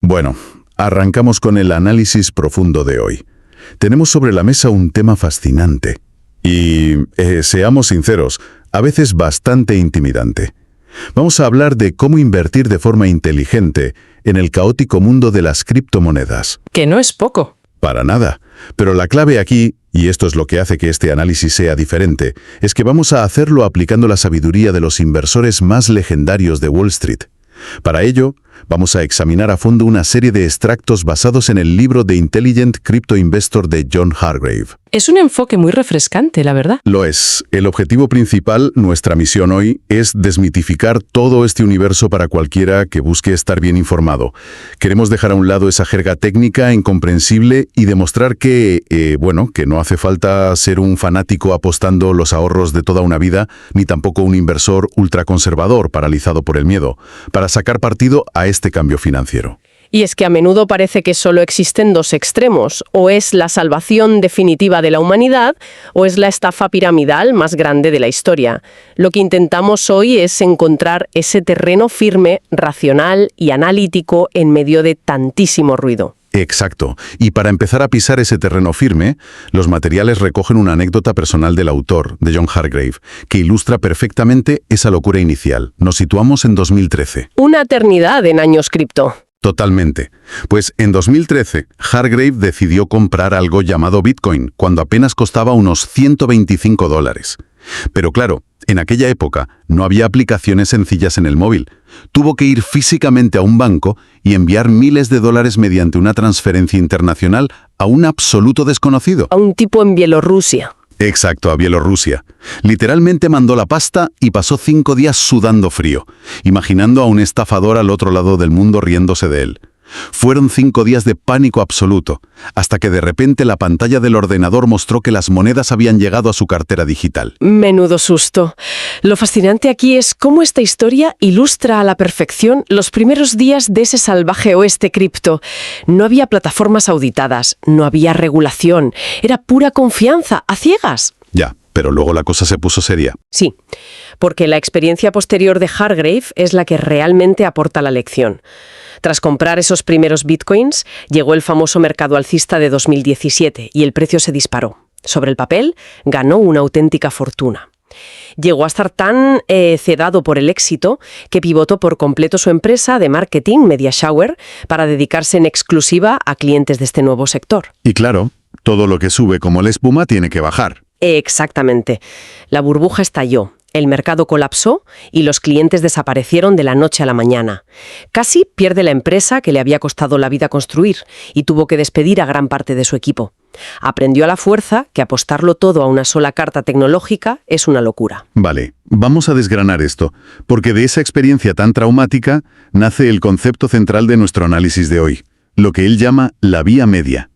Bueno, arrancamos con el análisis profundo de hoy. Tenemos sobre la mesa un tema fascinante y, seamos sinceros, a veces bastante intimidante. Vamos a hablar de cómo invertir de forma inteligente en el caótico mundo de las criptomonedas. Que no es poco. Para nada. Pero la clave aquí, y esto es lo que hace que este análisis sea diferente, es que vamos a hacerlo aplicando la sabiduría de los inversores más legendarios de Wall Street. Para ello, vamos a examinar a fondo una serie de extractos basados en el libro The Intelligent Crypto Investor de John Hargrave. Es un enfoque muy refrescante, la verdad. Lo es. El objetivo principal, nuestra misión hoy, es desmitificar todo este universo para cualquiera que busque estar bien informado. Queremos dejar a un lado esa jerga técnica incomprensible y demostrar que no hace falta ser un fanático apostando los ahorros de toda una vida, ni tampoco un inversor ultraconservador paralizado por el miedo, para sacar partido a este cambio financiero. Y es que a menudo parece que solo existen dos extremos, o es la salvación definitiva de la humanidad, o es la estafa piramidal más grande de la historia. Lo que intentamos hoy es encontrar ese terreno firme, racional y analítico en medio de tantísimo ruido. Exacto. Y para empezar a pisar ese terreno firme, los materiales recogen una anécdota personal del autor, de John Hargrave, que ilustra perfectamente esa locura inicial. Nos situamos en 2013. Una eternidad en años cripto. Totalmente. Pues en 2013, Hargrave decidió comprar algo llamado Bitcoin, cuando apenas costaba unos $125. Pero claro, en aquella época no había aplicaciones sencillas en el móvil. Tuvo que ir físicamente a un banco y enviar miles de dólares mediante una transferencia internacional a un absoluto desconocido. A un tipo en Bielorrusia. Exacto, a Bielorrusia. Literalmente mandó la pasta y pasó 5 días sudando frío, imaginando a un estafador al otro lado del mundo riéndose de él. Fueron 5 días de pánico absoluto, hasta que de repente la pantalla del ordenador mostró que las monedas habían llegado a su cartera digital. Menudo susto. Lo fascinante aquí es cómo esta historia ilustra a la perfección los primeros días de ese salvaje oeste cripto. No había plataformas auditadas, no había regulación, era pura confianza, a ciegas. Ya, pero luego la cosa se puso seria. Sí, porque la experiencia posterior de Hargrave es la que realmente aporta la lección. Tras comprar esos primeros bitcoins, llegó el famoso mercado alcista de 2017 y el precio se disparó. Sobre el papel, ganó una auténtica fortuna. Llegó a estar tan cedado por el éxito que pivotó por completo su empresa de marketing, MediaShower, para dedicarse en exclusiva a clientes de este nuevo sector. Y claro, todo lo que sube como la espuma tiene que bajar. Exactamente. La burbuja estalló. El mercado colapsó y los clientes desaparecieron de la noche a la mañana. Casi pierde la empresa que le había costado la vida construir y tuvo que despedir a gran parte de su equipo. Aprendió a la fuerza que apostarlo todo a una sola carta tecnológica es una locura. Vale, vamos a desgranar esto, porque de esa experiencia tan traumática nace el concepto central de nuestro análisis de hoy, lo que él llama la vía media.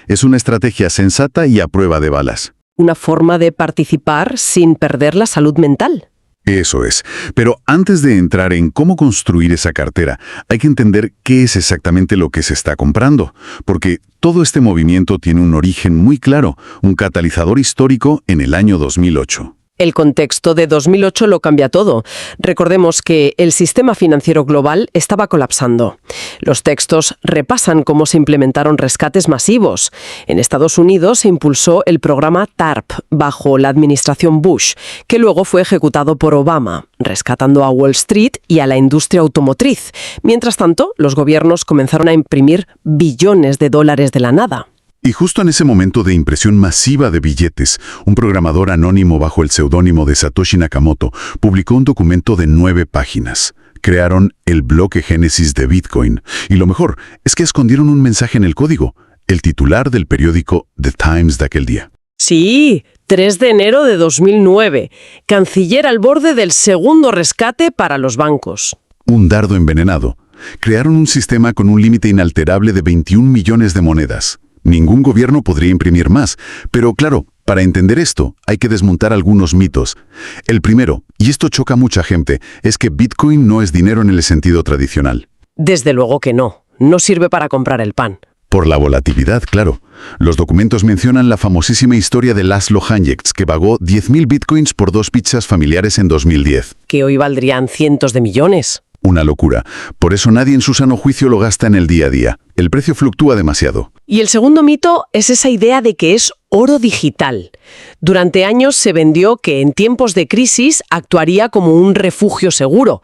Es una estrategia sensata y a prueba de balas. Una forma de participar sin perder la salud mental. Eso es. Pero antes de entrar en cómo construir esa cartera, hay que entender qué es exactamente lo que se está comprando. Porque todo este movimiento tiene un origen muy claro, un catalizador histórico en el año 2008. El contexto de 2008 lo cambia todo. Recordemos que el sistema financiero global estaba colapsando. Los textos repasan cómo se implementaron rescates masivos. En Estados Unidos se impulsó el programa TARP bajo la administración Bush, que luego fue ejecutado por Obama, rescatando a Wall Street y a la industria automotriz. Mientras tanto, los gobiernos comenzaron a imprimir billones de dólares de la nada. Y justo en ese momento de impresión masiva de billetes, un programador anónimo bajo el seudónimo de Satoshi Nakamoto publicó un documento de 9 páginas. Crearon el bloque génesis de Bitcoin. Y lo mejor es que escondieron un mensaje en el código, el titular del periódico The Times de aquel día. Sí, 3 de enero de 2009. Canciller al borde del segundo rescate para los bancos. Un dardo envenenado. Crearon un sistema con un límite inalterable de 21 millones de monedas. Ningún gobierno podría imprimir más, pero claro, para entender esto hay que desmontar algunos mitos. El primero, y esto choca a mucha gente, es que Bitcoin no es dinero en el sentido tradicional. Desde luego que no. No sirve para comprar el pan. Por la volatilidad, claro. Los documentos mencionan la famosísima historia de Laszlo Hanjeks, que pagó 10.000 bitcoins por 2 pizzas familiares en 2010. Que hoy valdrían cientos de millones. Una locura. Por eso nadie en su sano juicio lo gasta en el día a día. El precio fluctúa demasiado. Y el segundo mito es esa idea de que es oro digital. Durante años se vendió que en tiempos de crisis actuaría como un refugio seguro,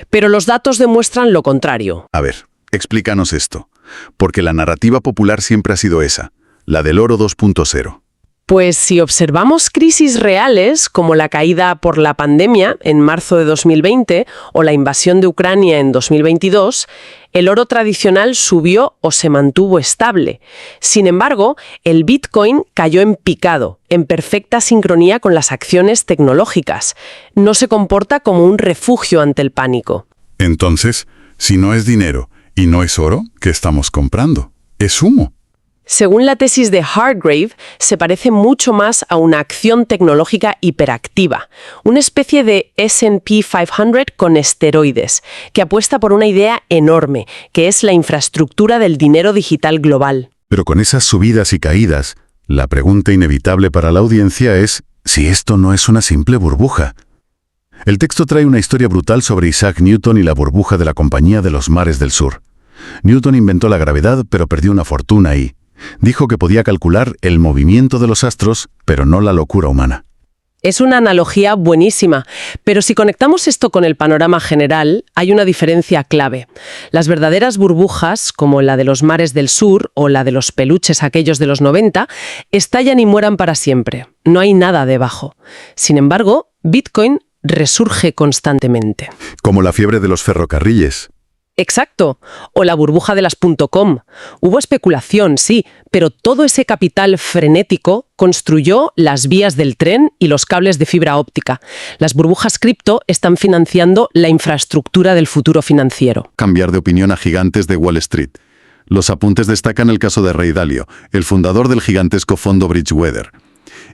pero los datos demuestran lo contrario. A ver, explícanos esto. Porque la narrativa popular siempre ha sido esa, la del oro 2.0. Pues si observamos crisis reales, como la caída por la pandemia en marzo de 2020 o la invasión de Ucrania en 2022, el oro tradicional subió o se mantuvo estable. Sin embargo, el Bitcoin cayó en picado, en perfecta sincronía con las acciones tecnológicas. No se comporta como un refugio ante el pánico. Entonces, si no es dinero y no es oro, ¿qué estamos comprando? Es humo. Según la tesis de Hargrave, se parece mucho más a una acción tecnológica hiperactiva, una especie de S&P 500 con esteroides, que apuesta por una idea enorme, que es la infraestructura del dinero digital global. Pero con esas subidas y caídas, la pregunta inevitable para la audiencia es si esto no es una simple burbuja. El texto trae una historia brutal sobre Isaac Newton y la burbuja de la Compañía de los Mares del Sur. Newton inventó la gravedad, pero perdió una fortuna y dijo que podía calcular el movimiento de los astros, pero no la locura humana. Es una analogía buenísima, pero si conectamos esto con el panorama general, hay una diferencia clave. Las verdaderas burbujas, como la de los mares del sur o la de los peluches aquellos de los 90, estallan y mueran para siempre. No hay nada debajo. Sin embargo, Bitcoin resurge constantemente. Como la fiebre de los ferrocarriles. Exacto, o la burbuja de las .com. Hubo especulación, sí, pero todo ese capital frenético construyó las vías del tren y los cables de fibra óptica. Las burbujas cripto están financiando la infraestructura del futuro financiero. Cambiar de opinión a gigantes de Wall Street. Los apuntes destacan el caso de Ray Dalio, el fundador del gigantesco fondo Bridgewater.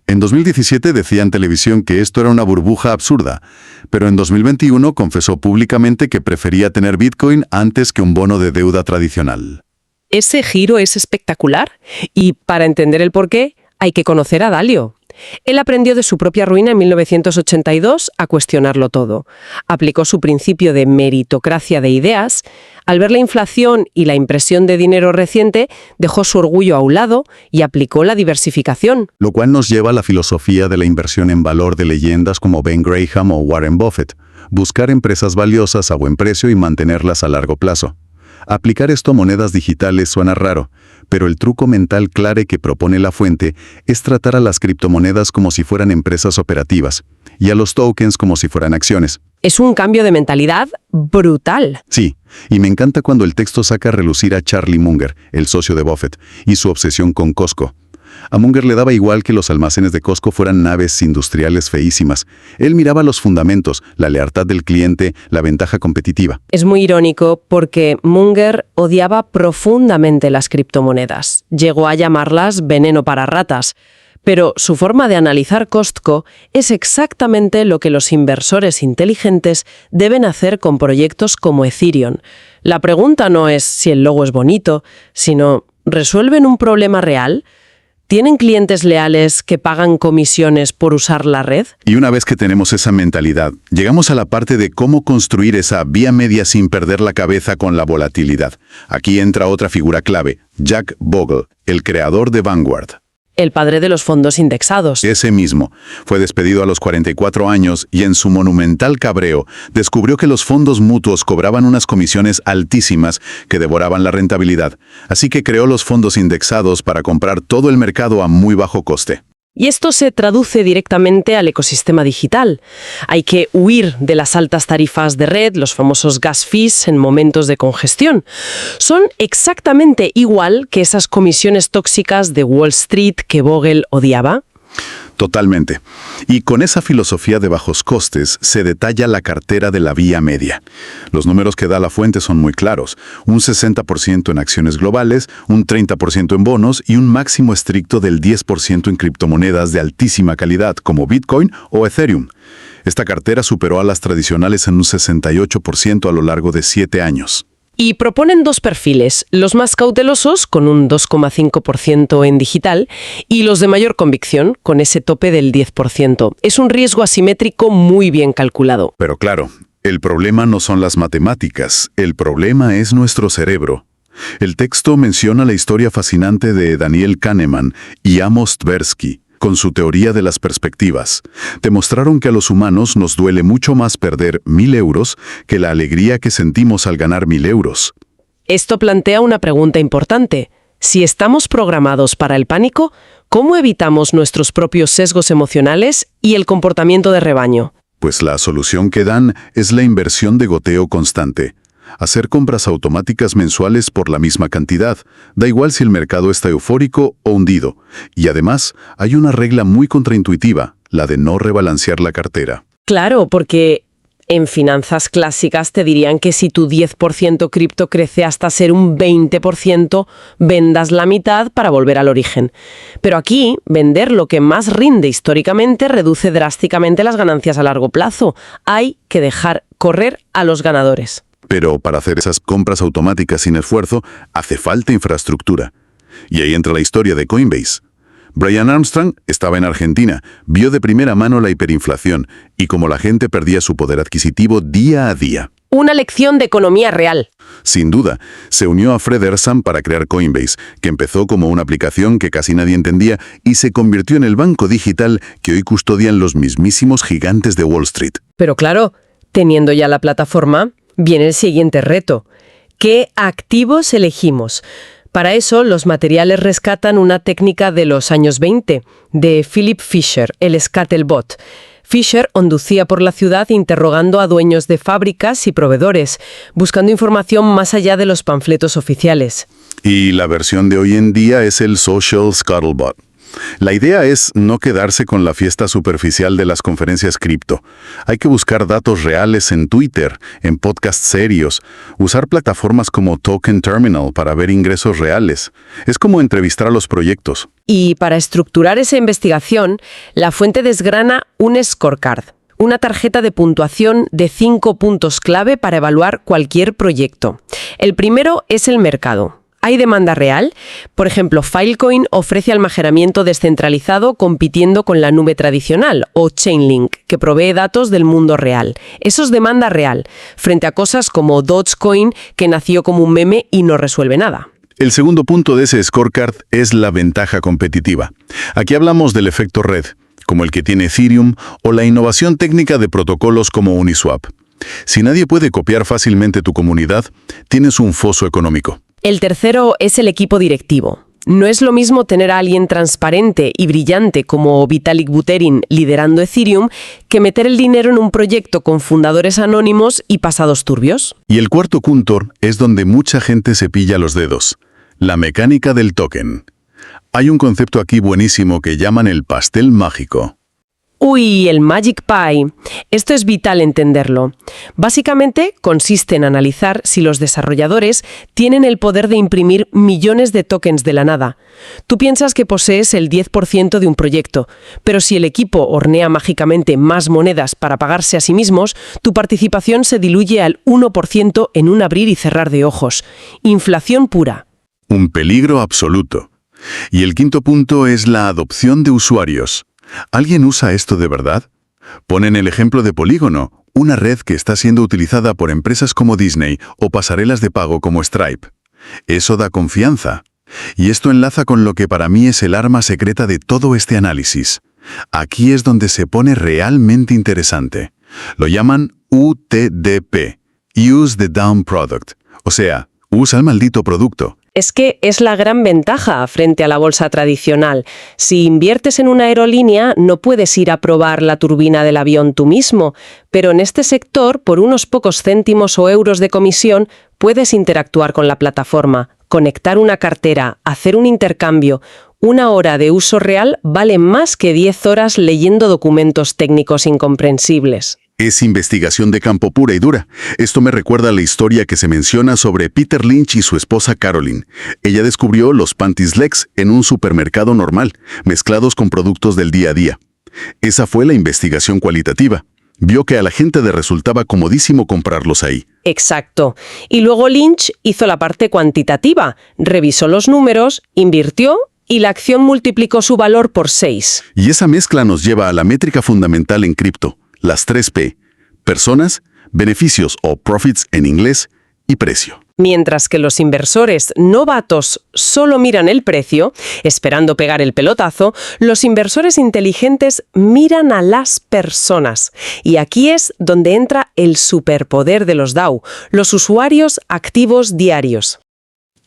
En 2017 decía en televisión que esto era una burbuja absurda, pero en 2021 confesó públicamente que prefería tener Bitcoin antes que un bono de deuda tradicional. Ese giro es espectacular y para entender el porqué hay que conocer a Dalio. Él aprendió de su propia ruina en 1982 a cuestionarlo todo. Aplicó su principio de meritocracia de ideas. Al ver la inflación y la impresión de dinero reciente, dejó su orgullo a un lado y aplicó la diversificación. Lo cual nos lleva a la filosofía de la inversión en valor de leyendas como Ben Graham o Warren Buffett. Buscar empresas valiosas a buen precio y mantenerlas a largo plazo. Aplicar esto a monedas digitales suena raro, pero el truco mental clave que propone la fuente es tratar a las criptomonedas como si fueran empresas operativas y a los tokens como si fueran acciones. Es un cambio de mentalidad brutal. Sí, y me encanta cuando el texto saca a relucir a Charlie Munger, el socio de Buffett, y su obsesión con Costco. A Munger le daba igual que los almacenes de Costco fueran naves industriales feísimas. Él miraba los fundamentos, la lealtad del cliente, la ventaja competitiva. Es muy irónico porque Munger odiaba profundamente las criptomonedas. Llegó a llamarlas veneno para ratas. Pero su forma de analizar Costco es exactamente lo que los inversores inteligentes deben hacer con proyectos como Ethereum. La pregunta no es si el logo es bonito, sino ¿resuelven un problema real? ¿Tienen clientes leales que pagan comisiones por usar la red? Y una vez que tenemos esa mentalidad, llegamos a la parte de cómo construir esa vía media sin perder la cabeza con la volatilidad. Aquí entra otra figura clave, Jack Bogle, el creador de Vanguard. El padre de los fondos indexados. Ese mismo. Fue despedido a los 44 años y en su monumental cabreo descubrió que los fondos mutuos cobraban unas comisiones altísimas que devoraban la rentabilidad. Así que creó los fondos indexados para comprar todo el mercado a muy bajo coste. Y esto se traduce directamente al ecosistema digital. Hay que huir de las altas tarifas de red, los famosos gas fees en momentos de congestión. Son exactamente igual que esas comisiones tóxicas de Wall Street que Bogle odiaba. Totalmente. Y con esa filosofía de bajos costes se detalla la cartera de la vía media. Los números que da la fuente son muy claros. Un 60% en acciones globales, un 30% en bonos y un máximo estricto del 10% en criptomonedas de altísima calidad como Bitcoin o Ethereum. Esta cartera superó a las tradicionales en un 68% a lo largo de 7 años. Y proponen dos perfiles, los más cautelosos, con un 2,5% en digital, y los de mayor convicción, con ese tope del 10%. Es un riesgo asimétrico muy bien calculado. Pero claro, El problema no son las matemáticas, el problema es nuestro cerebro. El texto menciona la historia fascinante de Daniel Kahneman y Amos Tversky, con su teoría de las perspectivas. Demostraron que a los humanos nos duele mucho más perder 1.000 euros que la alegría que sentimos al ganar 1.000 euros. Esto plantea una pregunta importante. Si estamos programados para el pánico, ¿cómo evitamos nuestros propios sesgos emocionales y el comportamiento de rebaño? Pues la solución que dan es la inversión de goteo constante. Hacer compras automáticas mensuales por la misma cantidad, da igual si el mercado está eufórico o hundido. Y además, hay una regla muy contraintuitiva, la de no rebalancear la cartera. Claro, porque en finanzas clásicas te dirían que si tu 10% cripto crece hasta ser un 20%, vendas la mitad para volver al origen. Pero aquí, vender lo que más rinde históricamente reduce drásticamente las ganancias a largo plazo. Hay que dejar correr a los ganadores. Pero para hacer esas compras automáticas sin esfuerzo, hace falta infraestructura. Y ahí entra la historia de Coinbase. Brian Armstrong estaba en Argentina, vio de primera mano la hiperinflación y cómo la gente perdía su poder adquisitivo día a día. Una lección de economía real. Sin duda, se unió a Fred Ehrsam para crear Coinbase, que empezó como una aplicación que casi nadie entendía y se convirtió en el banco digital que hoy custodian los mismísimos gigantes de Wall Street. Pero claro, teniendo ya la plataforma, viene el siguiente reto. ¿Qué activos elegimos? Para eso, los materiales rescatan una técnica de los años 20, de Philip Fisher, el Scuttlebot. Fisher conducía por la ciudad interrogando a dueños de fábricas y proveedores, buscando información más allá de los panfletos oficiales. Y la versión de hoy en día es el Social Scuttlebot. La idea es no quedarse con la fiesta superficial de las conferencias cripto. Hay que buscar datos reales en Twitter, en podcasts serios, usar plataformas como Token Terminal para ver ingresos reales. Es como entrevistar a los proyectos. Y para estructurar esa investigación, la fuente desgrana un scorecard, una tarjeta de puntuación de 5 puntos clave para evaluar cualquier proyecto. El primero es el mercado. ¿Hay demanda real? Por ejemplo, Filecoin ofrece almacenamiento descentralizado compitiendo con la nube tradicional, o Chainlink, que provee datos del mundo real. Eso es demanda real, frente a cosas como Dogecoin, que nació como un meme y no resuelve nada. El segundo punto de ese scorecard es la ventaja competitiva. Aquí hablamos del efecto red, como el que tiene Ethereum, o la innovación técnica de protocolos como Uniswap. Si nadie puede copiar fácilmente tu comunidad, tienes un foso económico. El tercero es el equipo directivo. No es lo mismo tener a alguien transparente y brillante como Vitalik Buterin liderando Ethereum que meter el dinero en un proyecto con fundadores anónimos y pasados turbios. Y el cuarto punto es donde mucha gente se pilla los dedos. La mecánica del token. Hay un concepto aquí buenísimo que llaman el pastel mágico. Uy, el Magic Pie. Esto es vital entenderlo. Básicamente consiste en analizar si los desarrolladores tienen el poder de imprimir millones de tokens de la nada. Tú piensas que posees el 10% de un proyecto, pero si el equipo hornea mágicamente más monedas para pagarse a sí mismos, tu participación se diluye al 1% en un abrir y cerrar de ojos. Inflación pura. Un peligro absoluto. Y el quinto punto es la adopción de usuarios. ¿Alguien usa esto de verdad? Ponen el ejemplo de Polígono, una red que está siendo utilizada por empresas como Disney o pasarelas de pago como Stripe. Eso da confianza. Y esto enlaza con lo que para mí es el arma secreta de todo este análisis. Aquí es donde se pone realmente interesante. Lo llaman UTDP, Use the Damn Product. O sea, usa el maldito producto. Es que es la gran ventaja frente a la bolsa tradicional. Si inviertes en una aerolínea, no puedes ir a probar la turbina del avión tú mismo, pero en este sector, por unos pocos céntimos o euros de comisión, puedes interactuar con la plataforma, conectar una cartera, hacer un intercambio. 1 hora de uso real vale más que 10 horas leyendo documentos técnicos incomprensibles. Es investigación de campo pura y dura. Esto me recuerda a la historia que se menciona sobre Peter Lynch y su esposa Caroline. Ella descubrió los panties Lex en un supermercado normal, mezclados con productos del día a día. Esa fue la investigación cualitativa. Vio que a la gente le resultaba comodísimo comprarlos ahí. Exacto. Y luego Lynch hizo la parte cuantitativa, revisó los números, invirtió y la acción multiplicó su valor por 6. Y esa mezcla nos lleva a la métrica fundamental en cripto. Las 3P, personas, beneficios o profits en inglés y precio. Mientras que los inversores novatos solo miran el precio, esperando pegar el pelotazo, los inversores inteligentes miran a las personas. Y aquí es donde entra el superpoder de los DAO, los usuarios activos diarios.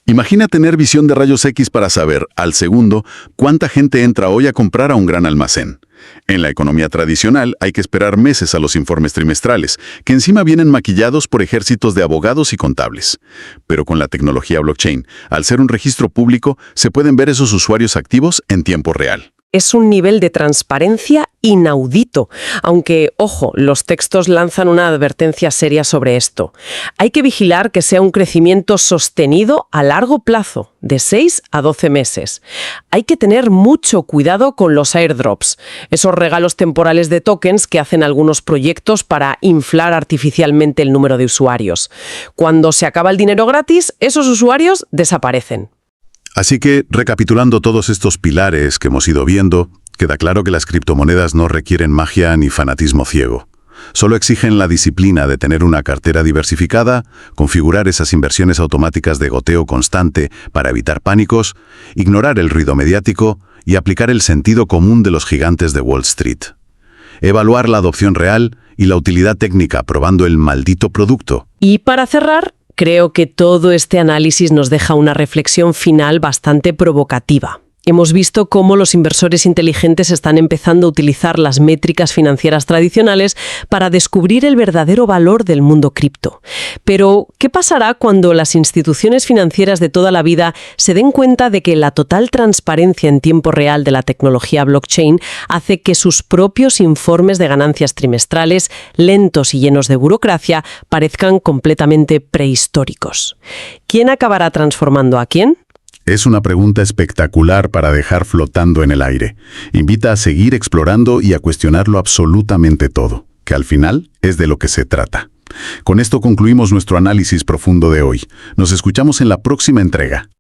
Imagina tener visión de rayos X para saber, al segundo, cuánta gente entra hoy a comprar a un gran almacén. En la economía tradicional hay que esperar meses a los informes trimestrales, que encima vienen maquillados por ejércitos de abogados y contables. Pero con la tecnología blockchain, al ser un registro público, se pueden ver esos usuarios activos en tiempo real. Es un nivel de transparencia inaudito, aunque, ojo, los textos lanzan una advertencia seria sobre esto. Hay que vigilar que sea un crecimiento sostenido a largo plazo, de 6 a 12 meses. Hay que tener mucho cuidado con los airdrops, esos regalos temporales de tokens que hacen algunos proyectos para inflar artificialmente el número de usuarios. Cuando se acaba el dinero gratis, esos usuarios desaparecen. Así que, recapitulando todos estos pilares que hemos ido viendo, queda claro que las criptomonedas no requieren magia ni fanatismo ciego. Solo exigen la disciplina de tener una cartera diversificada, configurar esas inversiones automáticas de goteo constante para evitar pánicos, ignorar el ruido mediático y aplicar el sentido común de los gigantes de Wall Street. Evaluar la adopción real y la utilidad técnica probando el maldito producto. Y para cerrar, creo que todo este análisis nos deja una reflexión final bastante provocativa. Hemos visto cómo los inversores inteligentes están empezando a utilizar las métricas financieras tradicionales para descubrir el verdadero valor del mundo cripto. Pero, ¿qué pasará cuando las instituciones financieras de toda la vida se den cuenta de que la total transparencia en tiempo real de la tecnología blockchain hace que sus propios informes de ganancias trimestrales, lentos y llenos de burocracia, parezcan completamente prehistóricos? ¿Quién acabará transformando a quién? Es una pregunta espectacular para dejar flotando en el aire. Invita a seguir explorando y a cuestionarlo absolutamente todo, que al final es de lo que se trata. Con esto concluimos nuestro análisis profundo de hoy. Nos escuchamos en la próxima entrega.